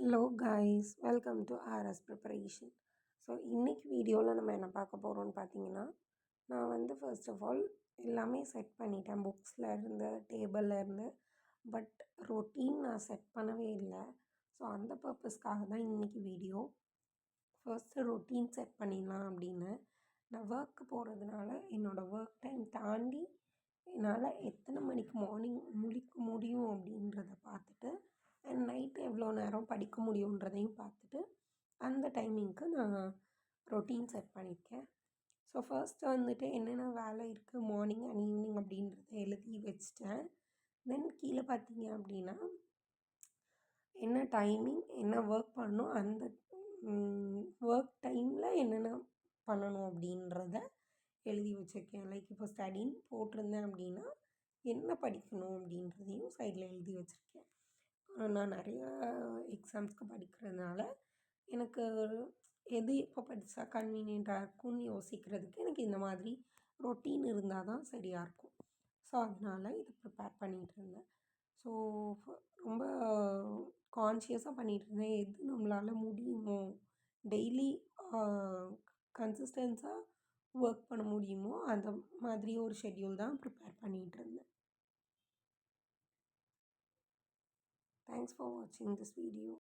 Hello guys, welcome to RS preparation. So இன்றைக்கி வீடியோவில் நம்ம என்ன பார்க்க போகிறோம்னு பார்த்தீங்கன்னா, நான் வந்து ஃபர்ஸ்ட் ஆஃப் ஆல் எல்லாமே செட் பண்ணிட்டேன், புக்ஸில் இருந்து டேபிளில் இருந்து. பட் ரொட்டீன் நான் செட் பண்ணவே இல்லை. ஸோ அந்த பர்பஸ்க்காக தான் இன்றைக்கி வீடியோ. ஃபர்ஸ்ட்டு ரொட்டீன் செட் பண்ணிடலாம் அப்படின்னு. நான் ஒர்க்கு போகிறதுனால என்னோடய ஒர்க் டைம் தாண்டி என்னால் எத்தனை மணிக்கு மார்னிங் முழிக்க முடியும் அப்படின்றத பார்த்துட்டு, அண்ட் நைட்டு எவ்வளோ நேரம் படிக்க முடியுன்றதையும் பார்த்துட்டு அந்த டைமிங்க்கு நான் ரொட்டீன் செட் பண்ணியிருக்கேன். ஸோ ஃபர்ஸ்ட்டு வந்துட்டு என்னென்ன வேலை இருக்குது மார்னிங் அண்ட் ஈவினிங் அப்படின்றத எழுதி வச்சிட்டேன். தென் கீழே பார்த்தீங்க அப்படின்னா என்ன டைமிங் என்ன ஒர்க் பண்ணணும், அந்த ஒர்க் டைமில் என்னென்ன பண்ணணும் அப்படின்றத எழுதி வச்சுருக்கேன். லைக் இப்போ ஸ்டடின்னு போட்டிருந்தேன் அப்படின்னா என்ன படிக்கணும் அப்படின்றதையும் சைடில் எழுதி வச்சுருக்கேன். நான் நிறைய எக்ஸாம்ஸ்க்கு படிக்கிறதுனால எனக்கு எது எப்போ படித்தா கன்வீனியண்ட்டாக இருக்கும்னு யோசிக்கிறதுக்கு எனக்கு இந்த மாதிரி ரொட்டீன் இருந்தால் தான் சரியாக இருக்கும். ஸோ அதனால் இதை ப்ரிப்பேர் பண்ணிகிட்டு இருந்தேன். ஸோ ரொம்ப கான்ஷியஸாக பண்ணிகிட்டு இருந்தேன், எது நம்மளால் முடியுமோ டெய்லி கன்சிஸ்டன்ஸாக ஒர்க் பண்ண முடியுமோ அந்த மாதிரி ஒரு ஷெட்யூல் தான் ப்ரிப்பேர் பண்ணிகிட்டு இருந்தேன். Thanks for watching this video.